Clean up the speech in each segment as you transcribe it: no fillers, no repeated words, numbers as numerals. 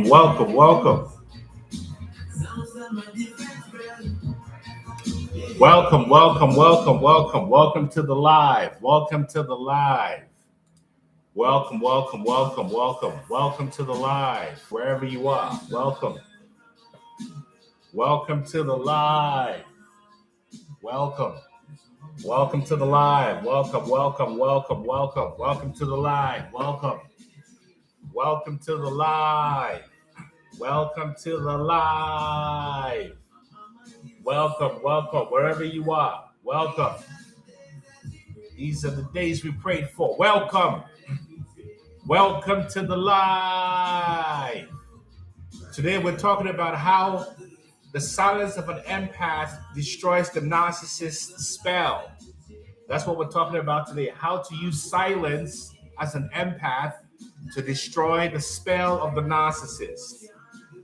welcome, welcome, welcome. Welcome, welcome, welcome, welcome. Welcome to the live. Welcome to the live. Welcome, welcome, welcome, welcome. Welcome to the live, wherever you are. Welcome. Welcome to the live. Welcome. Welcome to the live. Welcome, welcome, welcome, welcome. Welcome to the live. Welcome. Welcome to the live. Welcome to the live. Welcome, welcome, wherever you are. Welcome. These are the days we prayed for. Welcome. Welcome to the live. Today we're talking about how the silence of an empath destroys the narcissist spell. That's what we're talking about today. How to use silence as an empath to destroy the spell of the narcissist.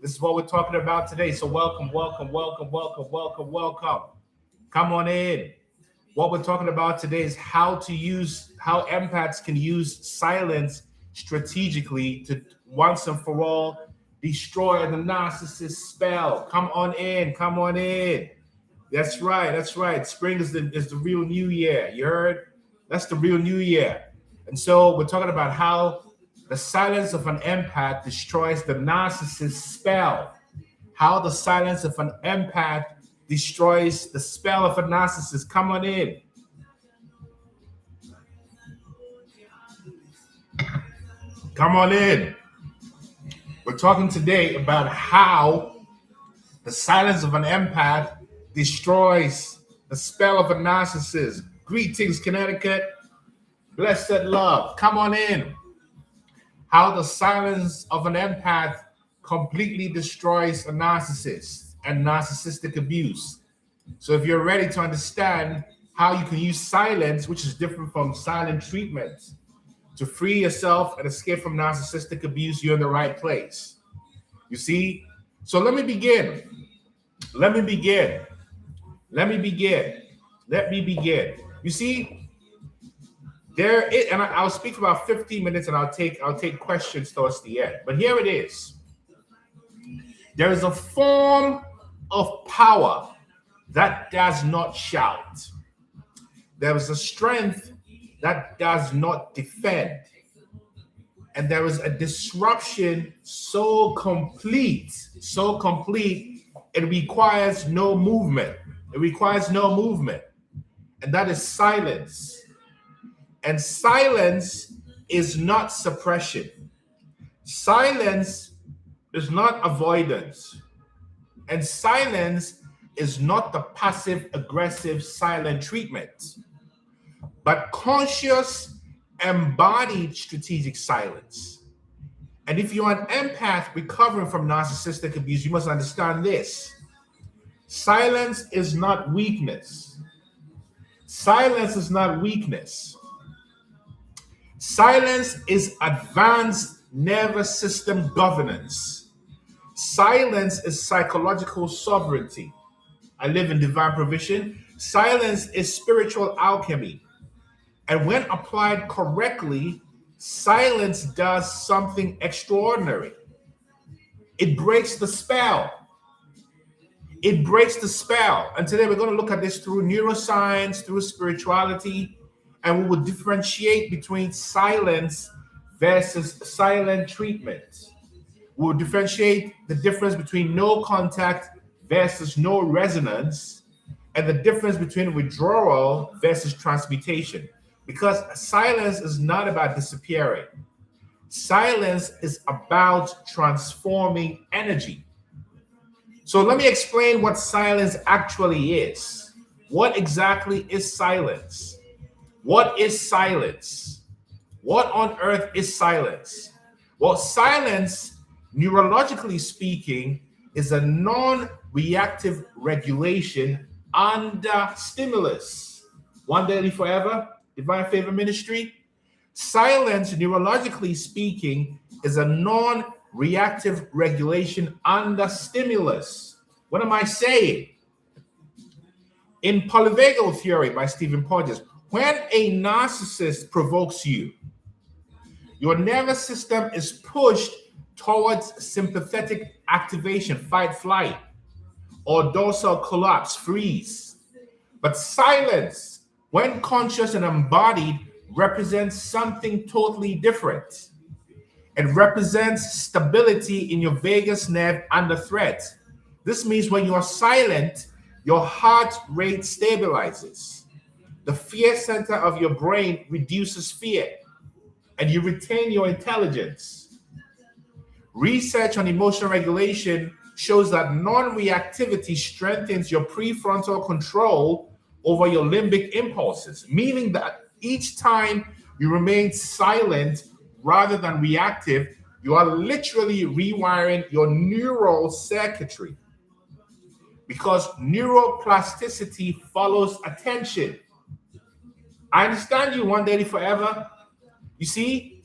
This is what we're talking about today. So welcome, welcome, welcome, welcome, welcome, welcome. Come on in. What we're talking about today is how empaths can use silence strategically to once and for all destroy the narcissist spell. Come on in, come on in. That's right, that's right. Spring is the real new year. You heard? That's the real new year. And so we're talking about how the silence of an empath destroys the narcissist spell. How the silence of an empath destroys the spell of a narcissist. Come on in. Come on in. We're talking today about how the silence of an empath destroys the spell of a narcissist. Greetings, Connecticut. Blessed love. Come on in. How the silence of an empath completely destroys a narcissist and narcissistic abuse. So if you're ready to understand how you can use silence, which is different from silent treatment, to free yourself and escape from narcissistic abuse, you're in the right place. You see? So let me begin. You see, I'll speak for about 15 minutes and I'll take questions towards the end. But here it is. There is a form of power that does not shout. There is a strength that does not defend. And there is a disruption so complete, it requires no movement. And that is silence. And silence is not suppression. Silence is not avoidance. And silence is not the passive-aggressive silent treatment, but conscious, embodied strategic silence. And if you're an empath recovering from narcissistic abuse, you must understand this. Silence is not weakness. Silence is not weakness. Silence is advanced nervous system governance. Silence is psychological sovereignty. I live in divine provision. Silence is spiritual alchemy. And when applied correctly, silence does something extraordinary. It breaks the spell. It breaks the spell. And today we're going to look at this through neuroscience, through spirituality, and we will differentiate between silence versus silent treatment. We will differentiate the difference between no contact versus no resonance, and the difference between withdrawal versus transmutation. Because silence is not about disappearing. Silence is about transforming energy. So let me explain what silence actually is. What exactly is silence? What is silence? What on earth is silence? Well, silence, neurologically speaking, is a non-reactive regulation under stimulus. One daily forever, Divine Favor Ministry. Silence, neurologically speaking, is a non-reactive regulation under stimulus. What am I saying? In polyvagal theory by Stephen Porges, when a narcissist provokes you, your nervous system is pushed towards sympathetic activation, fight, flight, or dorsal collapse, freeze. But silence, when conscious and embodied, represents something totally different. It represents stability in your vagus nerve under threat. This means when you are silent, your heart rate stabilizes. The fear center of your brain reduces fear, and you retain your intelligence. Research on emotional regulation shows that non-reactivity strengthens your prefrontal control over your limbic impulses, meaning that each time you remain silent rather than reactive, you are literally rewiring your neural circuitry, because neuroplasticity follows attention. I understand you, one day forever. You see,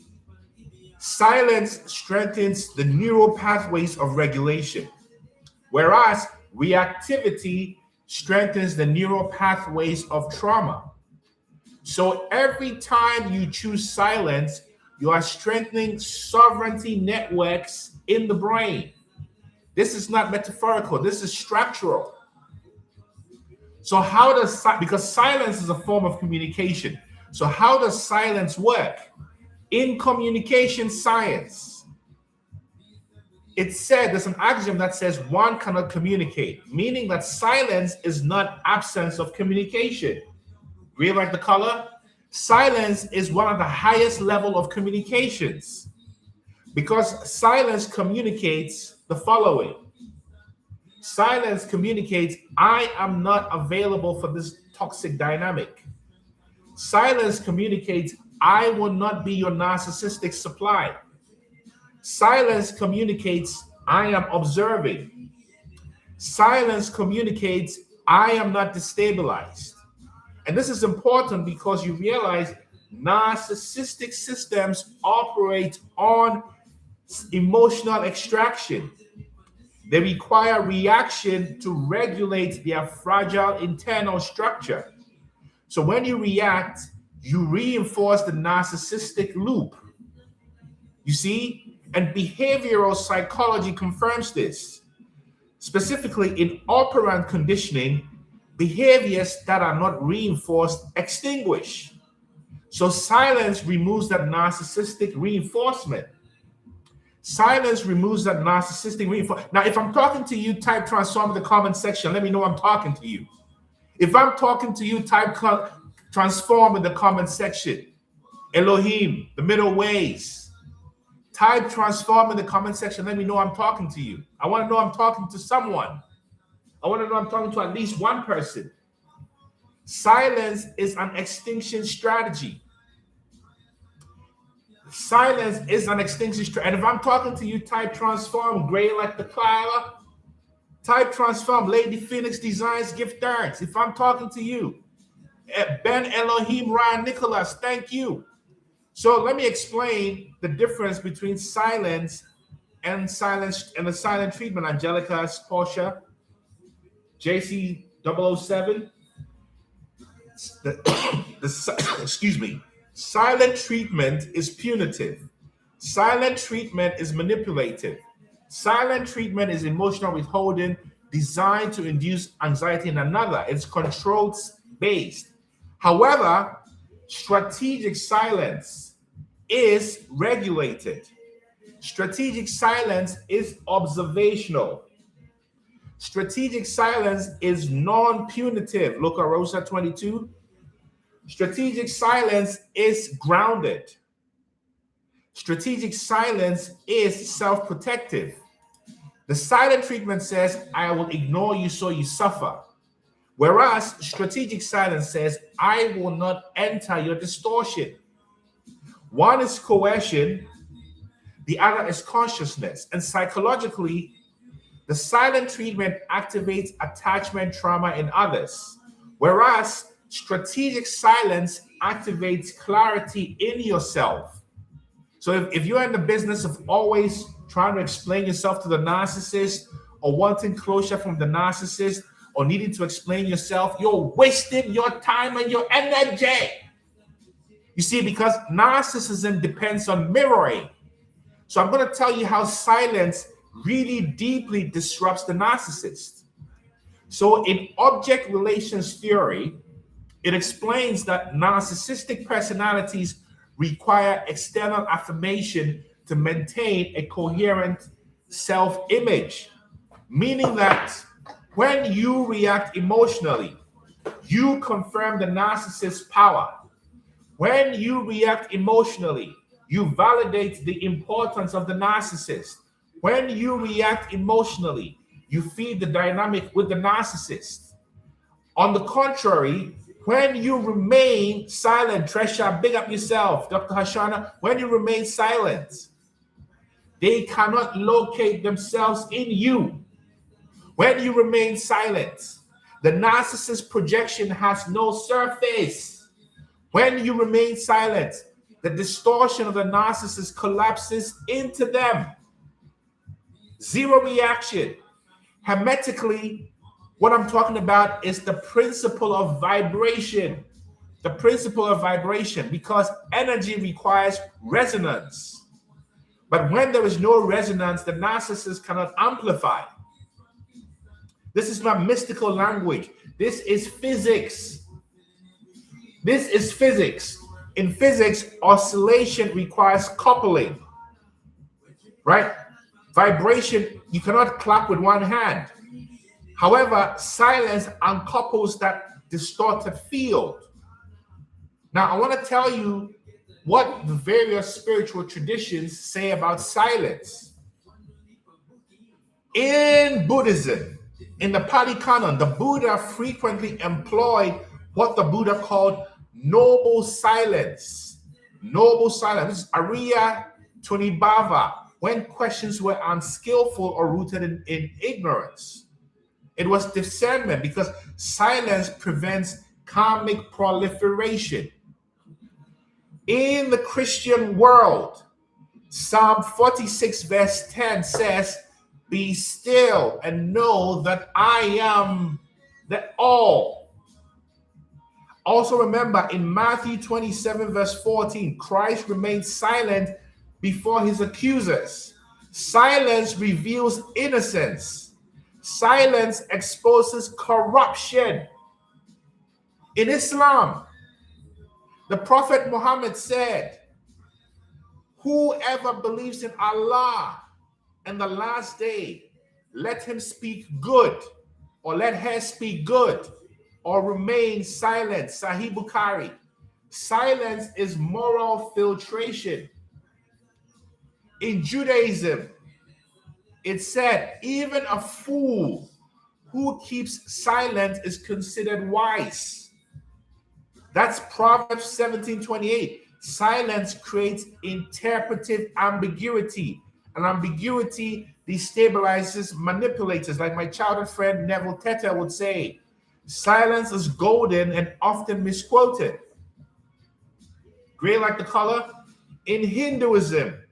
silence strengthens the neural pathways of regulation, whereas reactivity strengthens the neural pathways of trauma. So every time you choose silence, you are strengthening sovereignty networks in the brain. This is not metaphorical, this is structural. So how does, because silence is a form of communication. So how does silence work? In communication science, it's said, there's an axiom that says one cannot communicate, meaning that silence is not absence of communication. Really like the color? Silence is one of the highest level of communications, because silence communicates the following. Silence communicates, I am not available for this toxic dynamic. Silence communicates, I will not be your narcissistic supply. Silence communicates, I am observing. Silence communicates, I am not destabilized. And this is important because you realize narcissistic systems operate on emotional extraction. They require reaction to regulate their fragile internal structure. So when you react, you reinforce the narcissistic loop. You see? And behavioral psychology confirms this. Specifically in operant conditioning, behaviors that are not reinforced extinguish. So silence removes that narcissistic reinforcement. Silence removes that narcissistic reinforcement. Now, if I'm talking to you, type transform in the comment section. Let me know I'm talking to you. If I'm talking to you, type transform in the comment section. Elohim, the middle ways. Type transform in the comment section. Let me know I'm talking to you. I want to know I'm talking to someone. I want to know I'm talking to at least one person. Silence is an extinction strategy. Silence is an extinction strategy. And if I'm talking to you, type transform, gray like the cloud. Type transform, Lady Phoenix Designs, give thanks. If I'm talking to you, Ben Elohim Ryan Nicholas, thank you. So let me explain the difference between silence and the silent treatment. Angelica, Portia, JC 007. Excuse me. Silent treatment is punitive. Silent treatment is manipulative. Silent treatment is emotional withholding designed to induce anxiety in another. It's control-based. However, strategic silence is regulated. Strategic silence is observational. Strategic silence is non-punitive. Look at Rosa 22. Strategic silence is grounded. Strategic silence is self-protective. The silent treatment says, I will ignore you so you suffer. Whereas strategic silence says, I will not enter your distortion. One is coercion, the other is consciousness. And psychologically, the silent treatment activates attachment trauma in others, whereas strategic silence activates clarity in yourself. So if you're in the business of always trying to explain yourself to the narcissist, or wanting closure from the narcissist, or needing to explain yourself, you're wasting your time and your energy. You see, because narcissism depends on mirroring. So I'm going to tell you how silence really deeply disrupts the narcissist. So in object relations theory, it explains that narcissistic personalities require external affirmation to maintain a coherent self-image, meaning that when you react emotionally, you confirm the narcissist's power. When you react emotionally, you validate the importance of the narcissist. When you react emotionally, you feed the dynamic with the narcissist. On the contrary, when you remain silent, Tresha, big up yourself, Dr. Hashana, when you remain silent, they cannot locate themselves in you. When you remain silent, the narcissist projection has no surface. When you remain silent, the distortion of the narcissist collapses into them. Zero reaction. Hermetically, what I'm talking about is the principle of vibration. The principle of vibration, because energy requires resonance. But when there is no resonance, the narcissist cannot amplify. This is not mystical language. This is physics. This is physics. In physics, oscillation requires coupling, right? Vibration, you cannot clap with one hand. However, silence uncouples that distorted field. Now, I want to tell you what the various spiritual traditions say about silence. In Buddhism, in the Pali Canon, the Buddha frequently employed what the Buddha called noble silence. Noble silence. This is Arya Tunibhava, when questions were unskillful or rooted in ignorance. It was discernment, because silence prevents karmic proliferation. In the Christian world, Psalm 46 verse 10 says, "Be still and know that I am the all." Also remember, in Matthew 27 verse 14, Christ remained silent before his accusers. Silence reveals innocence. Silence exposes corruption. In Islam, the Prophet Muhammad said, "Whoever believes in Allah and the last day, let him speak good, or let her speak good, or remain silent." Sahih Bukhari. Silence is moral filtration. In Judaism, it said, even a fool who keeps silent is considered wise. That's Proverbs 17:28. Silence creates interpretive ambiguity. And ambiguity destabilizes manipulators. Like my childhood friend Neville Tete would say, silence is golden and often misquoted. Gray like the color? In Hinduism,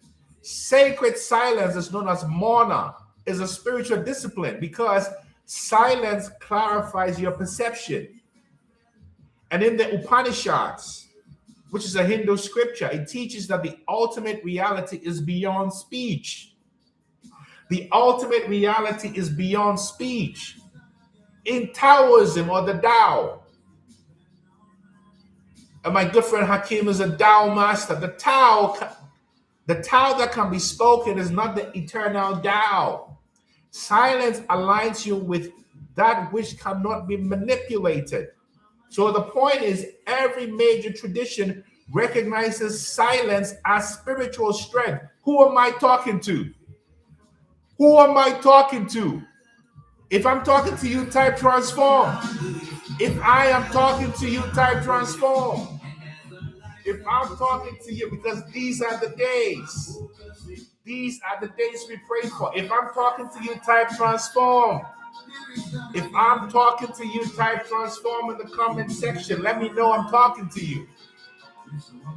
sacred silence is known as mauna, is a spiritual discipline because silence clarifies your perception. And in the Upanishads, which is a Hindu scripture, it teaches that the ultimate reality is beyond speech. The ultimate reality is beyond speech. In Taoism, or the Tao, and my good friend Hakim is a Tao master, the Tao that can be spoken is not the eternal Tao. Silence aligns you with that which cannot be manipulated. So the point is, every major tradition recognizes silence as spiritual strength. Who am I talking to? Who am I talking to? If I'm talking to you, type transform. If I am talking to you, type transform. If I'm talking to you, because these are the days. These are the days we pray for. If I'm talking to you, type transform. If I'm talking to you, type transform in the comment section. Let me know I'm talking to you.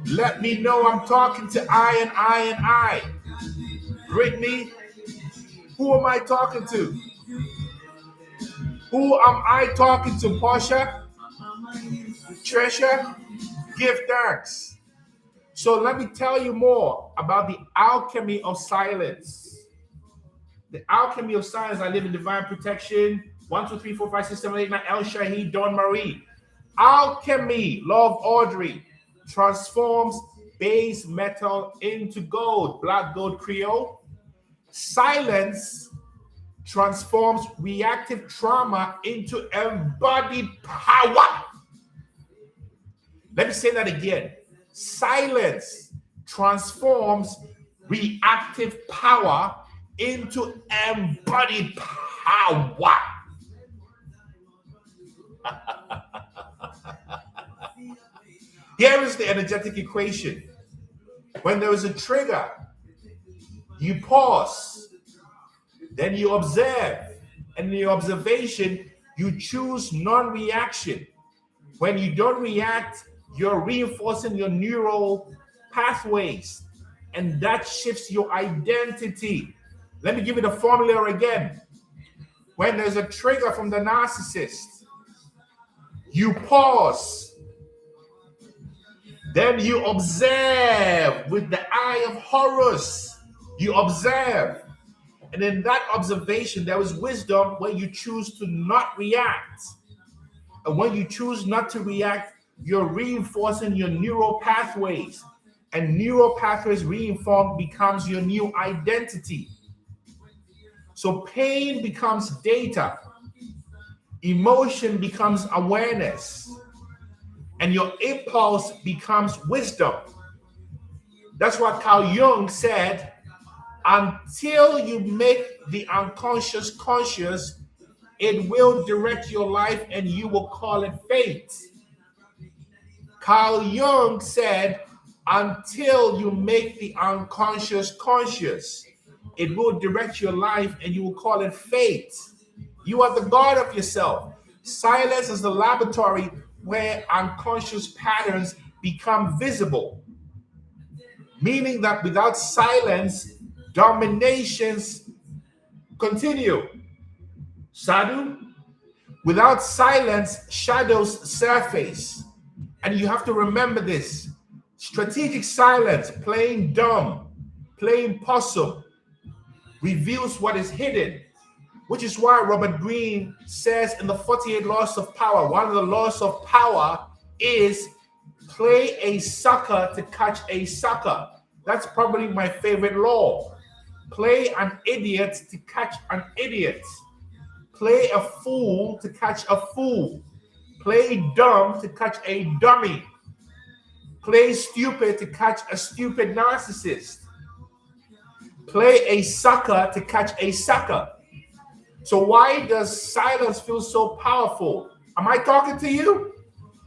Let me know I'm talking to I and I and I. Brittany, who am I talking to? Who am I talking to? Portia? Trisha? Give thanks. So let me tell you more. about the alchemy of silence. The alchemy of silence. I live in divine protection. 1, 2, 3, 4, 5, 6, 7, 8, 9. El Shahid, Dawn Marie. Alchemy, law of Audrey, transforms base metal into gold. Black Gold Creole. Silence transforms reactive trauma into embodied power. Let me say that again. Silence transforms reactive power into embodied power. Here is the energetic equation. When there is a trigger, you pause, then you observe, and in your observation, you choose non-reaction. When you don't react, you're reinforcing your neural pathways, and that shifts your identity. Let me give you the formula again. When there's a trigger from the narcissist, you pause, then you observe with the eye of Horus. You observe. And in that observation, there is wisdom when you choose to not react. And when you choose not to react, you're reinforcing your neural pathways. And neural pathways reinformed becomes your new identity. So pain becomes data. Emotion becomes awareness. And your impulse becomes wisdom. That's what Carl Jung said. Until you make the unconscious conscious, it will direct your life and you will call it fate. Carl Jung said, until you make the unconscious conscious, it will direct your life and you will call it fate. You are the god of yourself. Silence is the laboratory where unconscious patterns become visible. Meaning that without silence, dominations continue. Sadhu, without silence, shadows surface. And you have to remember this. Strategic silence, playing dumb, playing possum, reveals what is hidden, which is why Robert Greene says in the 48 Laws of Power, one of the laws of power is play a sucker to catch a sucker. That's probably my favorite law. Play an idiot to catch an idiot. Play a fool to catch a fool. Play dumb to catch a dummy. Play stupid to catch a stupid narcissist. Play a sucker to catch a sucker. So why does silence feel so powerful? Am I talking to you?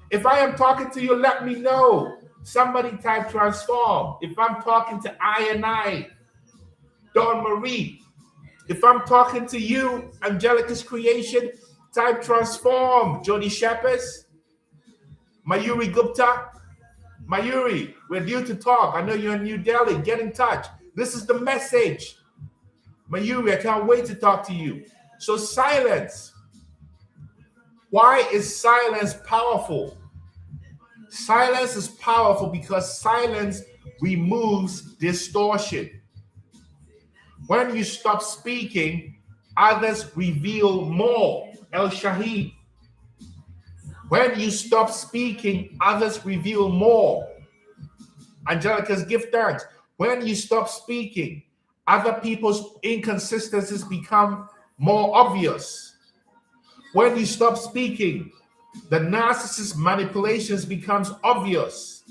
If I am talking to you, let me know. Somebody type transform. If I'm talking to I, Dawn Marie. If I'm talking to you, Angelica's creation, type transform. Jody Shepherds, Mayuri Gupta. Mayuri, we're due to talk. I know you're in New Delhi. Get in touch. This is the message. Mayuri, I can't wait to talk to you. So silence. Why is silence powerful? Silence is powerful because silence removes distortion. When you stop speaking, others reveal more. El Shahid. When you stop speaking, others reveal more. Angelica's give thanks. When you stop speaking, other people's inconsistencies become more obvious. When you stop speaking, the narcissist's manipulations becomes obvious.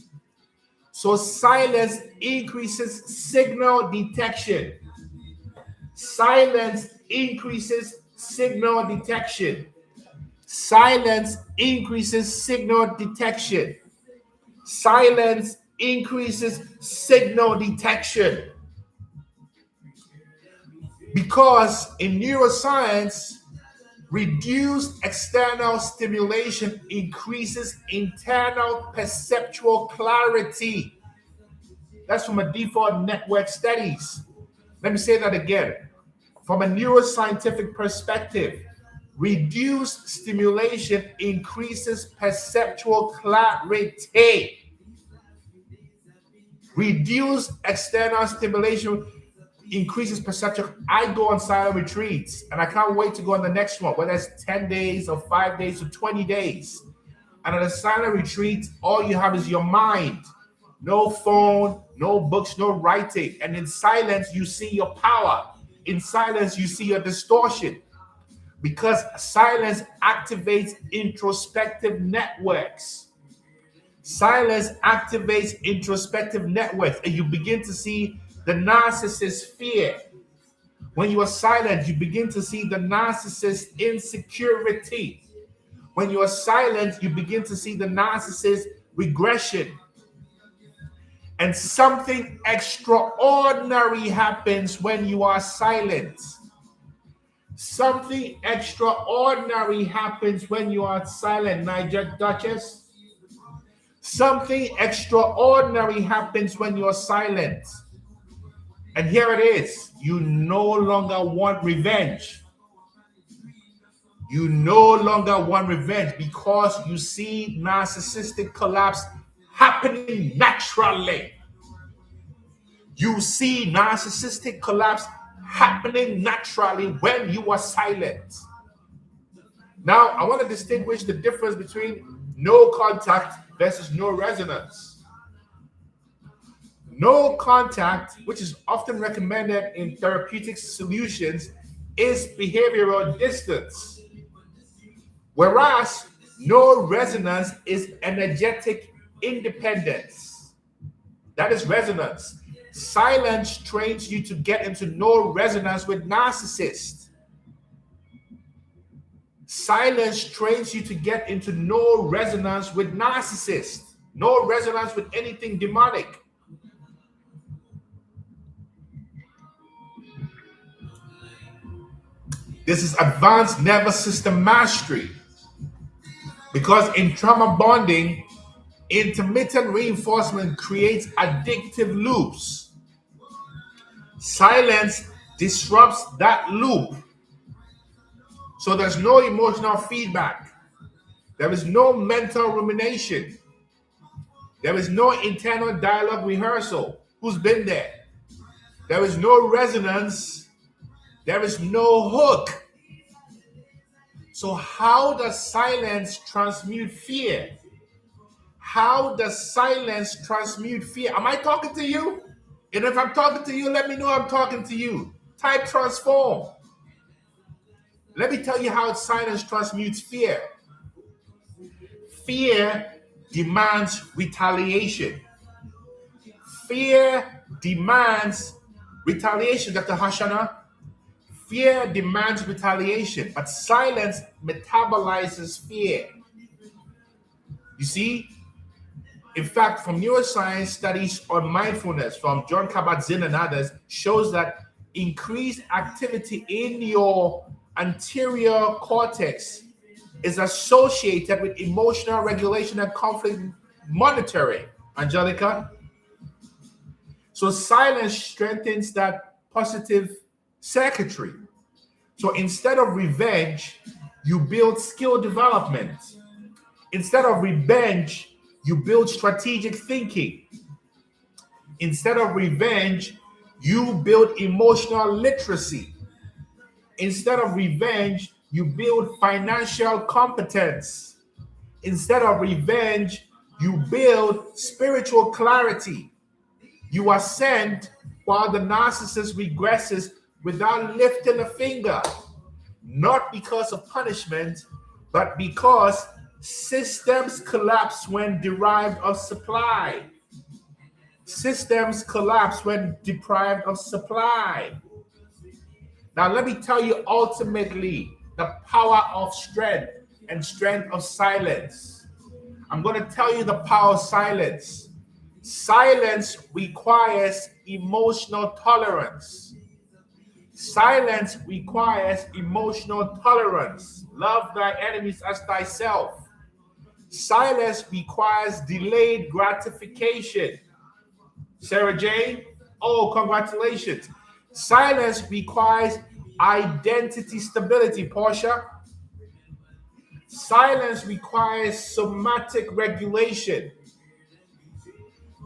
So silence increases signal detection. Silence increases signal detection. Silence increases signal detection. Silence increases signal detection. Because in neuroscience, reduced external stimulation increases internal perceptual clarity. That's from a default network studies. Let me say that again. From a neuroscientific perspective, reduced stimulation increases perceptual clarity. Reduce external stimulation, increases perception. I go on silent retreats and I can't wait to go on the next one, whether it's 10 days or 5 days or 20 days. And at a silent retreat, all you have is your mind. No phone, no books, no writing. And in silence, you see your power. In silence, you see your distortion. Because silence activates introspective networks. Silence activates introspective networks, and you begin to see the narcissist fear. When you are silent, you begin to see the narcissist insecurity. When you are silent, you begin to see the narcissist regression. And something extraordinary happens when you are silent. Something extraordinary happens when you are silent, Niger Duchess. Something extraordinary happens when you're silent. And here it is. You no longer want revenge. You no longer want revenge because you see narcissistic collapse happening naturally. You see narcissistic collapse happening naturally when you are silent. Now, I want to distinguish the difference between no contact versus no resonance. No contact, which is often recommended in therapeutic solutions, is behavioral distance. Whereas no resonance is energetic independence. That is resonance. Silence trains you to get into no resonance with narcissists. Silence trains you to get into no resonance with narcissists, no resonance with anything demonic. This is advanced nervous system mastery. Because in trauma bonding, intermittent reinforcement creates addictive loops. Silence disrupts that loop. So there's no emotional feedback. There is no mental rumination. There is no internal dialogue rehearsal. Who's been there? There is no resonance. There is no hook. So how does silence transmute fear? How does silence transmute fear? Am I talking to you? And if I'm talking to you, let me know I'm talking to you. Type transform. Let me tell you how silence transmutes fear. Fear demands retaliation. Fear demands retaliation, Dr. Hashana. Fear demands retaliation, but silence metabolizes fear. You see, in fact, from neuroscience studies on mindfulness from John Kabat-Zinn and others shows that increased activity in your anterior cortex is associated with emotional regulation and conflict monitoring. Angelica. So silence strengthens that positive circuitry. So instead of revenge, you build skill development. Instead of revenge, you build strategic thinking. Instead of revenge, you build emotional literacy. Instead of revenge, you build financial competence. Instead of revenge, you build spiritual clarity. You ascend while the narcissist regresses without lifting a finger, not because of punishment, but because systems collapse when deprived of supply. Systems collapse when deprived of supply. Now, let me tell you ultimately the power of strength and strength of silence. I'm going to tell you the power of silence. Silence requires emotional tolerance. Silence requires emotional tolerance. Love thy enemies as thyself. Silence requires delayed gratification. Sarah Jane, oh, congratulations. Silence requires identity stability, Portia. Silence requires somatic regulation.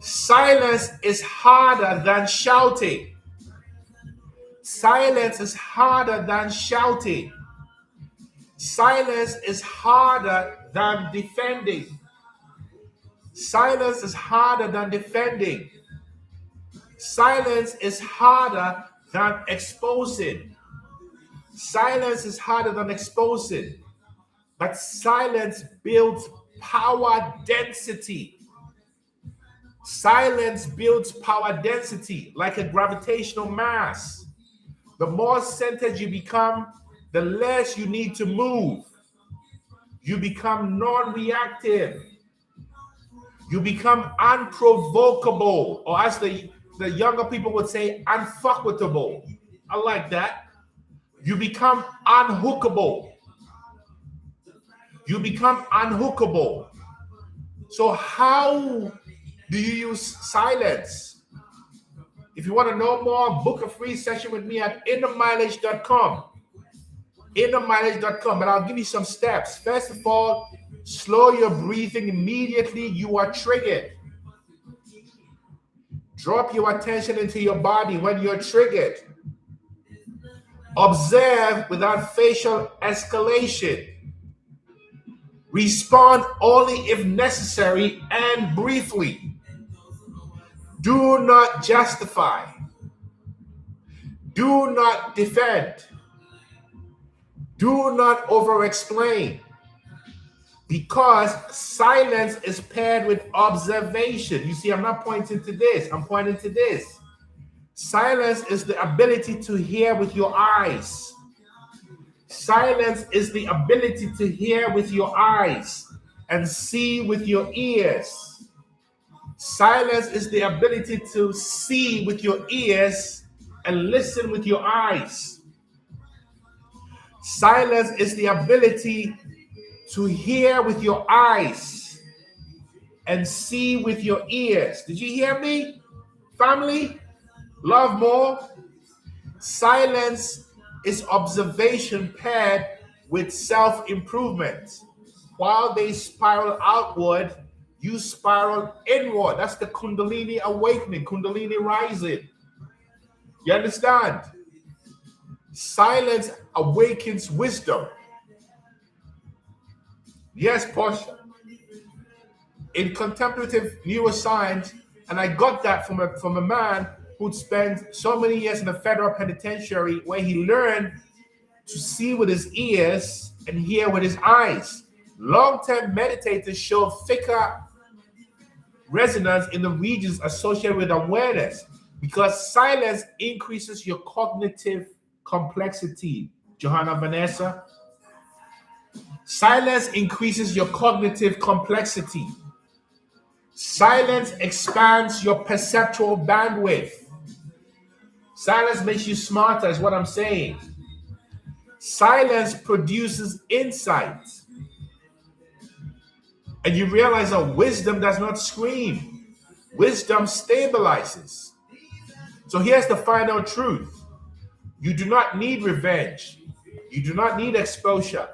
Silence is harder than shouting. Silence is harder than shouting. Silence is harder than defending. Silence is harder than defending. Silence is harder than exposing. Silence is harder than exposing. But silence builds power density. Silence builds power density like a gravitational mass. The more centered you become, the less you need to move. You become non-reactive. You become unprovocable, or as the younger people would say, unfuckable. I like that. You become unhookable. You become unhookable. So how do you use silence? If you want to know more, book a free session with me at innermileage.com. Innermileage.com, and I'll give you some steps. First of all, slow your breathing immediately you are triggered. Drop your attention into your body when you're triggered. Observe without facial escalation. Respond only if necessary and briefly. Do not justify. Do not defend. Do not over-explain. Because silence is paired with observation. You see, I'm not pointing to this. I'm pointing to this. Silence is the ability to hear with your eyes. Silence is the ability to hear with your eyes and see with your ears. Silence is the ability to see with your ears and listen with your eyes. Silence is the ability to hear with your eyes and see with your ears. Did you hear me? Family, love more. Silence is observation paired with self-improvement. While they spiral outward, you spiral inward. That's the Kundalini awakening, Kundalini rising. You understand? Silence awakens wisdom. Yes, Portia. In contemplative neuroscience, and I got that from a man who'd spent so many years in a federal penitentiary where he learned to see with his ears and hear with his eyes. Long-term meditators show thicker resonance in the regions associated with awareness because silence increases your cognitive complexity. Johanna Vanessa. Silence increases your cognitive complexity. Silence expands your perceptual bandwidth. Silence makes you smarter, is what I'm saying. Silence produces insight. And you realize that wisdom does not scream. Wisdom stabilizes. So here's the final truth. You do not need revenge. You do not need exposure.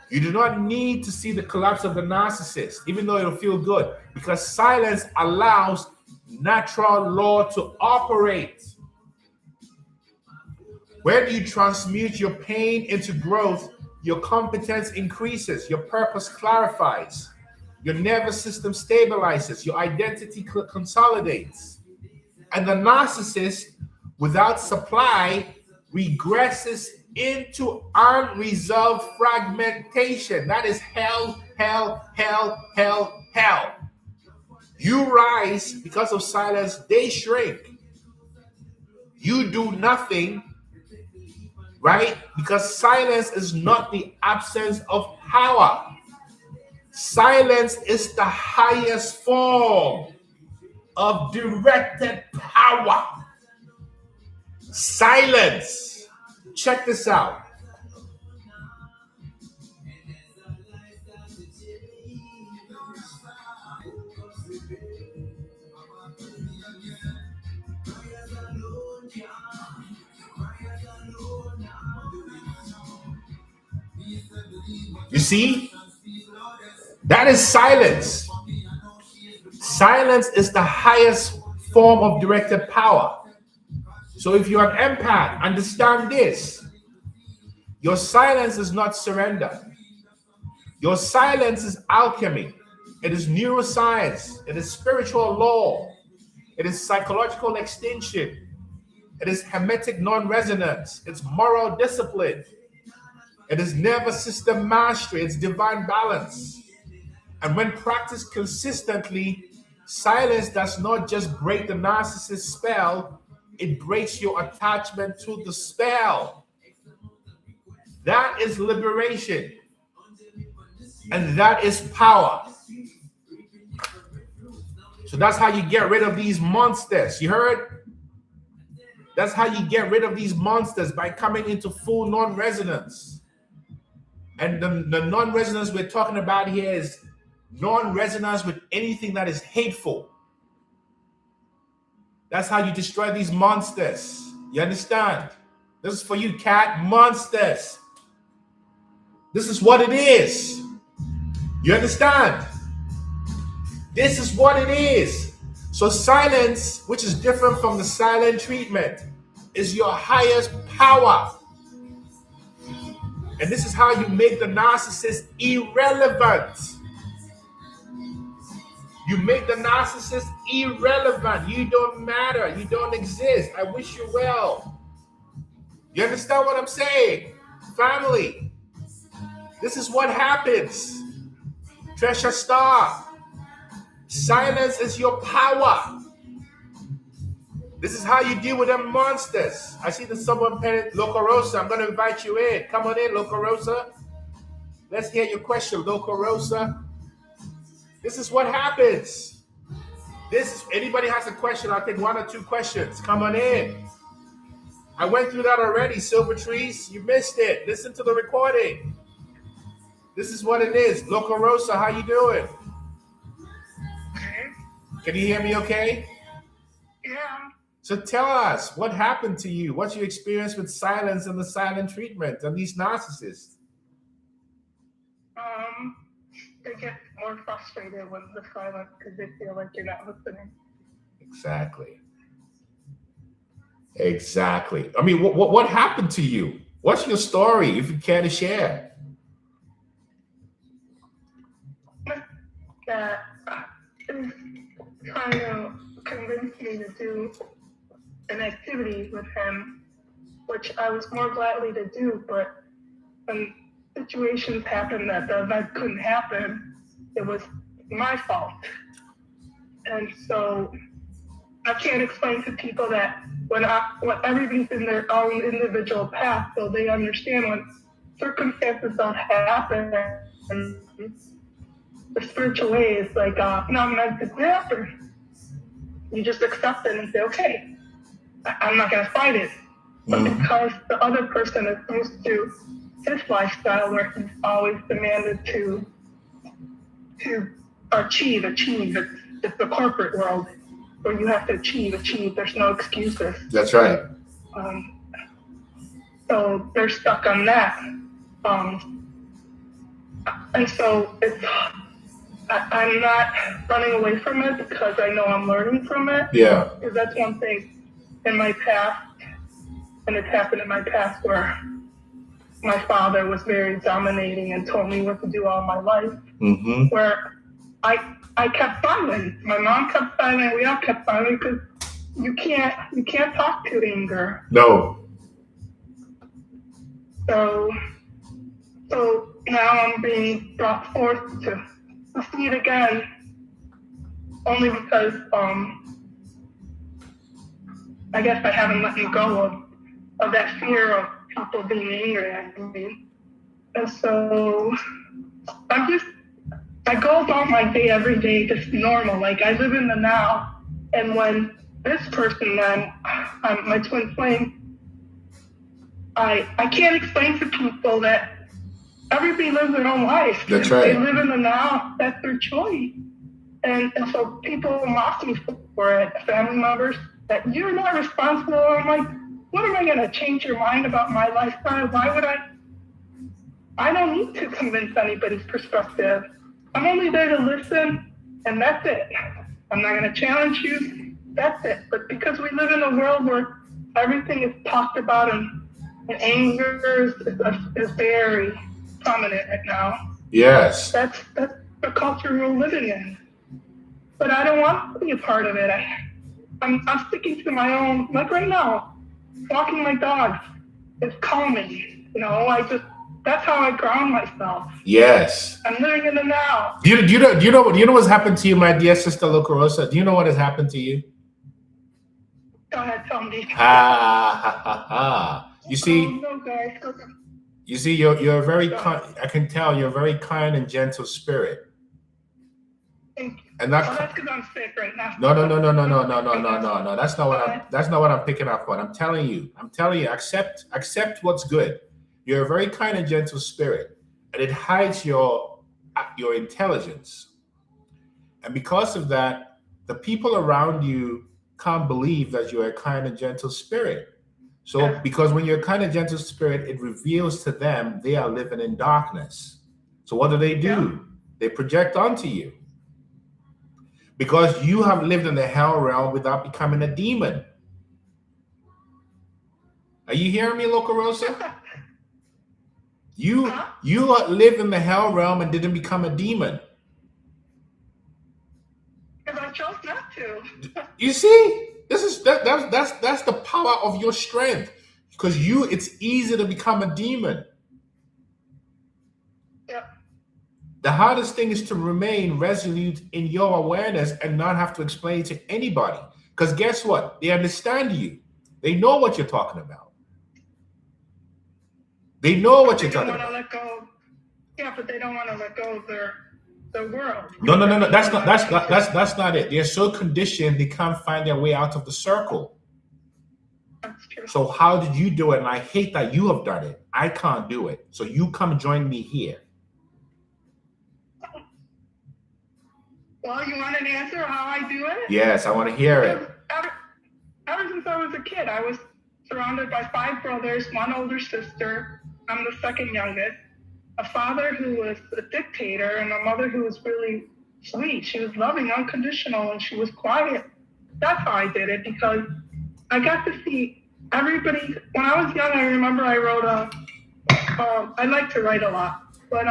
You do not need to see the collapse of the narcissist, even though it'll feel good, because silence allows natural law to operate. When you transmute your pain into growth, your competence increases, your purpose clarifies, your nervous system stabilizes, your identity consolidates. And the narcissist, without supply, regresses into unresolved fragmentation. That is hell, hell, hell, hell, hell. You rise because of silence, they shrink. You do nothing, right? Because silence is not the absence of power. Silence is the highest form of directed power. Silence. Check this out. You see? That is silence. Silence is the highest form of directed power. So if you're an empath, understand this. Your silence is not surrender. Your silence is alchemy. It is neuroscience. It is spiritual law. It is psychological extinction. It is hermetic non-resonance. It's moral discipline. It is nervous system mastery. It's divine balance. And when practiced consistently, silence does not just break the narcissist spell, it breaks your attachment to the spell. That is liberation. And that is power. So that's how you get rid of these monsters. You heard? That's how you get rid of these monsters, by coming into full non-resonance. And the non-resonance we're talking about here is non-resonance with anything that is hateful. That's how you destroy these monsters. You understand? This is for you, cat. Monsters. This is what it is. You understand? This is what it is. So silence, which is different from the silent treatment, is your highest power. And this is how you make the narcissist irrelevant. You make the narcissist irrelevant. You don't matter. You don't exist. I wish you well. You understand what I'm saying? Family, this is what happens. Treasure Star. Silence is your power. This is how you deal with them monsters. I see that someone penned Loco Rosa. I'm going to invite you in. Come on in, Loco Rosa. Let's hear your question, Loco Rosa. This is what happens. Anybody has a question, I'll take one or two questions. Come on in. I went through that already, Silver Trees. You missed it. Listen to the recording. This is what it is. Loco Rosa, how you doing? Can you hear me okay? Yeah. So tell us, what happened to you? What's your experience with silence and the silent treatment and these narcissists? They get more frustrated with the silence because they feel like you're not listening. Exactly. I mean, what happened to you? What's your story, if you care to share? That is trying to convince me to do an activity with him, which I was more gladly to do, but when situations happened that the event couldn't happen, it was my fault. And so I can't explain to people that when everybody's in their own individual path, so they understand when circumstances don't happen, and the spiritual way is like not meant to happen. You just accept it and say, okay, I'm not going to fight it. But because the other person is used to his lifestyle where he's always demanded to achieve. It's the corporate world where you have to achieve. There's no excuses. That's right. So they're stuck on that. And so I'm not running away from it because I know I'm learning from it. Yeah. Because that's one thing in my past, and it's happened in my past where my father was very dominating and told me what to do all my life. Mm-hmm. Where I kept silent. My mom kept silent. We all kept silent because you can't talk to anger. No. So now I'm being brought forth to see it again, only because I guess I haven't let go of that fear of people being angry at me. And so I go about my day every day just normal. Like I live in the now. And when this person, my twin flame, I can't explain to people that everybody lives their own life. That's right. They live in the now. That's their choice. And so people mock me for it, family members, that you're not responsible. I'm like, what am I going to change your mind about my lifestyle? Why would I don't need to convince anybody's perspective. I'm only there to listen, and that's it. I'm not going to challenge you. That's it. But because we live in a world where everything is talked about and anger is very prominent right now. Yes. That's the culture we're living in. But I don't want to be a part of it. I'm sticking to my own. Like right now, walking my dogs is calming. That's how I ground myself. Yes. I'm living in the now. Do you know what's happened to you, my dear sister Locarosa? Do you know what has happened to you? Go ahead, tell me. You see, no, guys. you see, you're a very I can tell you're a very kind and gentle spirit. Thank you. And that's because I'm sick right now. No. That's not what I'm picking up on. I'm telling you, accept what's good. You're a very kind and gentle spirit, and it hides your intelligence. And because of that, the people around you can't believe that you're a kind and gentle spirit. So because when you're a kind and gentle spirit, it reveals to them they are living in darkness. So what do? Yeah. They project onto you. Because you have lived in the hell realm without becoming a demon. Are you hearing me, Locarosa? You live in the hell realm and didn't become a demon. Because I chose not to. You see, that's the power of your strength. Because it's easy to become a demon. Yep. The hardest thing is to remain resolute in your awareness and not have to explain to anybody. Because guess what? They understand you. They know what you're talking about. They know what you're talking about. Yeah, but they don't want to let go of their world. No. That's not it. They're so conditioned they can't find their way out of the circle. That's true. So how did you do it? And I hate that you have done it. I can't do it. So you come join me here. Well, you want an answer how I do it? Yes, I want to hear it. Ever since I was a kid, I was surrounded by 5 brothers, 1 older sister. I'm the second youngest. A father who was a dictator and a mother who was really sweet. She was loving, unconditional, and she was quiet. That's how I did it, because I got to see everybody. When I was young, I remember I wrote I like to write a lot, but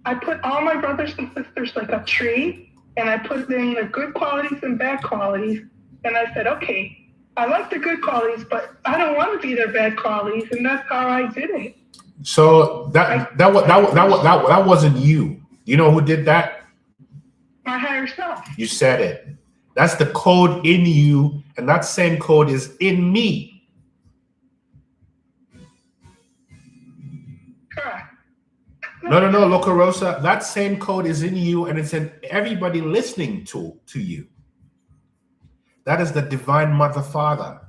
I put all my brothers and sisters like a tree, and I put in the good qualities and bad qualities, and I said, okay, I like the good qualities, but I don't want to be their bad qualities, and that's how I did it. So that wasn't you. You know who did that? My higher self. You said it. That's the code in you, and that same code is in me. Correct. No, Locarosa. That same code is in you, and it's in everybody listening to you. That is the divine mother father.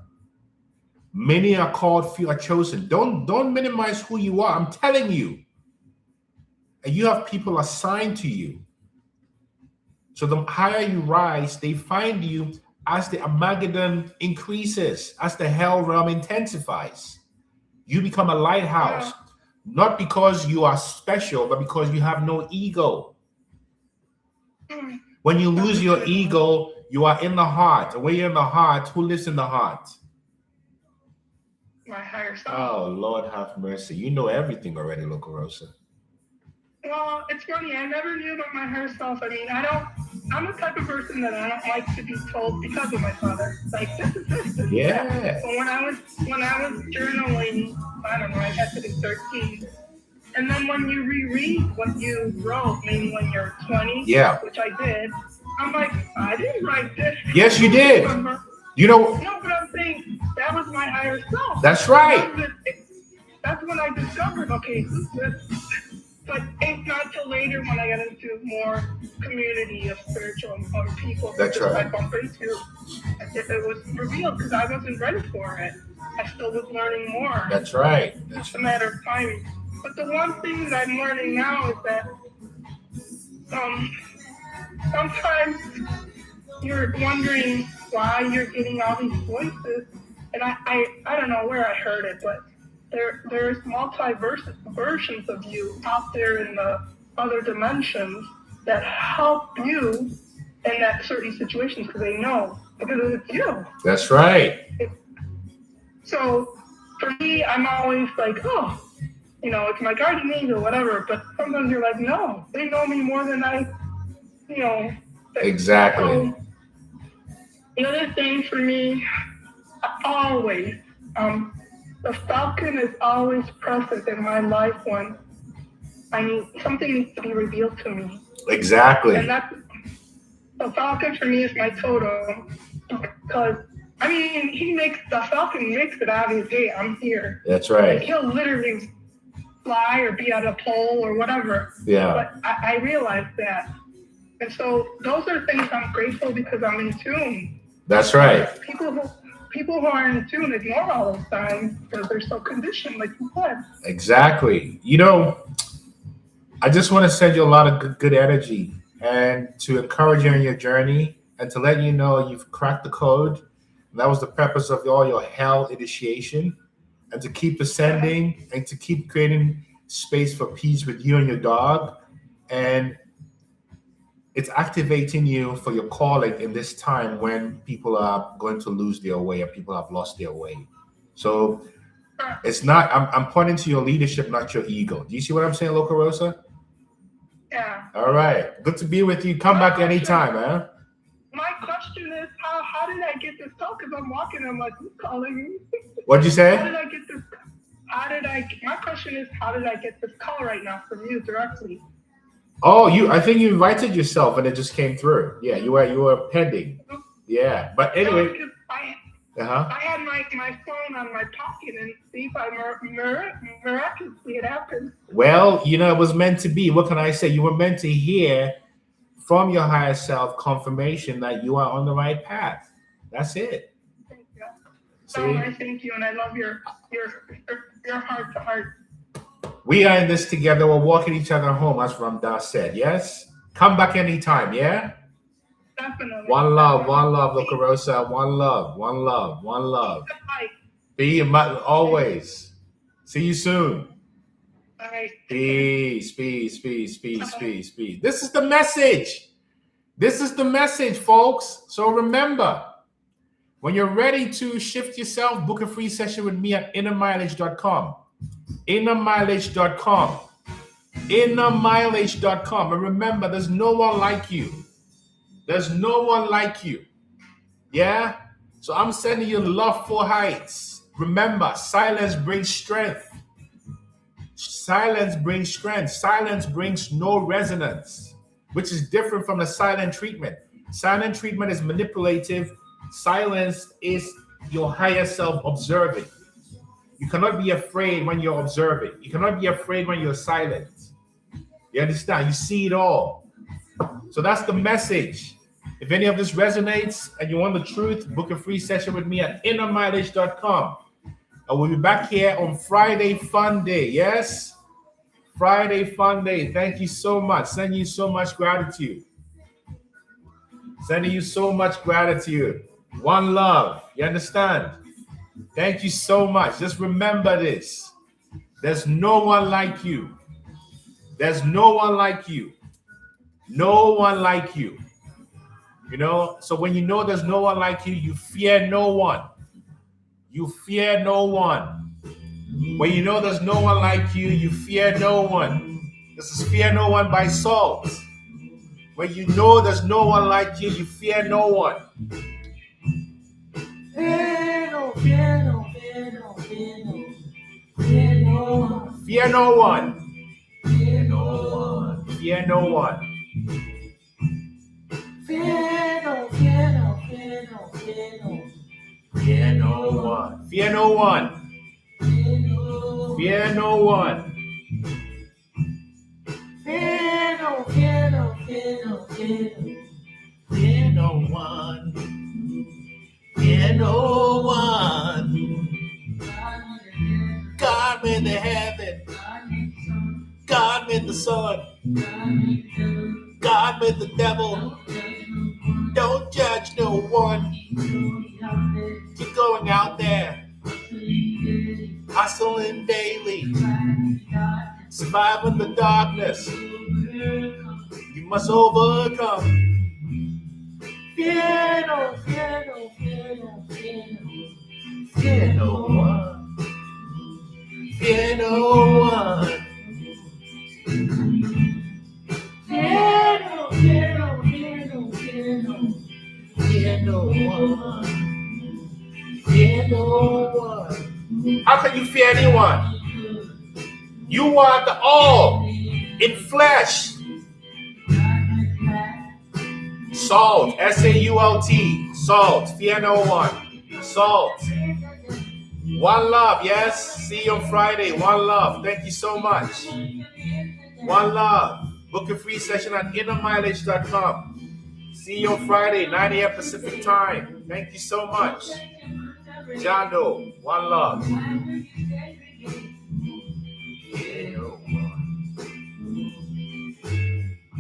Many are called, few are chosen. Don't minimize who you are. I'm telling you. And you have people assigned to you. So the higher you rise, they find you as the amalgam increases, as the hell realm intensifies. You become a lighthouse, not because you are special, but because you have no ego. When you lose your ego, you are in the heart. And when you're in the heart, who lives in the heart? My higher self. Oh, Lord have mercy. You know everything already, Locarosa. Well, it's funny. I never knew about my higher self. I mean, I'm the type of person that I don't like to be told because of my father. Like, this is this. This Yeah. is that. But when I was journaling, I don't know, I had to be 13. And then when you reread what you wrote, maybe when you're 20, which I did, I'm like, I didn't write this. Yes, you did. You know. No, but I'm saying that was my higher self. That's right. That's when I discovered, okay, who's this? But it's not till later when I got into more community of spiritual people. That's right. I bumped into. It was revealed because I wasn't ready for it. I still was learning more. That's right. It's a matter of timing. But the one thing that I'm learning now is that sometimes you're wondering why you're getting all these voices, and I don't know where I heard it, but there's multi versions of you out there in the other dimensions that help you in that certain situations because they know, because it's you. That's right. So for me, I'm always like, oh, it's my guardian angel, whatever. But sometimes you're like, no, they know me more than I, Exactly. So the other thing for me, always, the falcon is always present in my life when something needs to be revealed to me. Exactly. And the falcon for me is my totem because the falcon makes it obvious, hey, I'm here. That's right. Like, he'll literally fly or be at a pole or whatever. Yeah. But I realize that. And so those are things I'm grateful because I'm in tune. That's right. People who are in tune ignore all those signs because they're so conditioned, like you said. Exactly. I just want to send you a lot of good energy and to encourage you in your journey and to let you know you've cracked the code. And that was the purpose of all your hell initiation, and to keep ascending and to keep creating space for peace with you and your dog. And it's activating you for your calling in this time when people are going to lose their way and people have lost their way. So it's not, I'm pointing to your leadership, not your ego. Do you see what I'm saying, Loca Rosa? Yeah. All right. Good to be with you. Come back anytime, man. My question is, how did I get this call? Because I'm walking, I'm like, who's calling me? What'd you say? How did I get this? My question is, how did I get this call right now from you directly? Oh, I think you invited yourself and it just came through. Yeah, you were pending. Yeah, but anyway. I had my phone on my pocket and see if miraculously it happened. Well, it was meant to be. What can I say? You were meant to hear from your higher self confirmation that you are on the right path. That's it. Thank you. So I thank you, and I love your heart to heart. We are in this together. We're walking each other home, as Ramdas said. Yes? Come back anytime, yeah? Definitely. One love, Loca Rosa. One love. Be always. See you soon. All right. Peace. This is the message. This is the message, folks. So remember, when you're ready to shift yourself, book a free session with me at innermileage.com. Innermileage.com. Innermileage.com. And remember, there's no one like you. There's no one like you. Yeah? So I'm sending you love for heights. Remember, silence brings strength. Silence brings strength. Silence brings no resonance, which is different from the silent treatment. Silent treatment is manipulative. Silence is your higher self observing. You cannot be afraid when you're observing. You cannot be afraid when you're silent. You understand? You see it all. So that's the message. If any of this resonates and you want the truth, book a free session with me at innermileage.com. And we'll be back here on Friday Fun Day. Yes? Friday Fun Day. Thank you so much. Sending you so much gratitude. Sending you so much gratitude. One love. You understand? Thank you so much. Just remember this. There's no one like you. There's no one like you. No one like you. So when you know there's no one like you, you fear no one. You fear no one. When you know there's no one like you, you fear no one. This is fear no one by Salt. When you know there's no one like you, you fear no one. Fear no one. Fear no one. Fear no one. Fear no one. Fear no one. Fear no one. Fear no one. Fear no one. Fear no one. Fear no one. God made the heaven. God made the sun. God made the devil. Don't judge no one. Keep going out there. Hustling daily. Surviving the darkness. You must overcome. Fear no, fear no, fear no, fear no. Fear no one. Fear no one. Fear no, fear no, fear no, fear no. Fear no one. Fear no one. How can you fear anyone? You are the all in flesh. Salt, S-A-U-L-T, salt, fear no one. Salt. One love, yes. See you on Friday. One love. Thank you so much. One love. Book a free session at innermileage.com. See you on Friday, 9 a.m. Pacific time. Thank you so much. Jando, one love.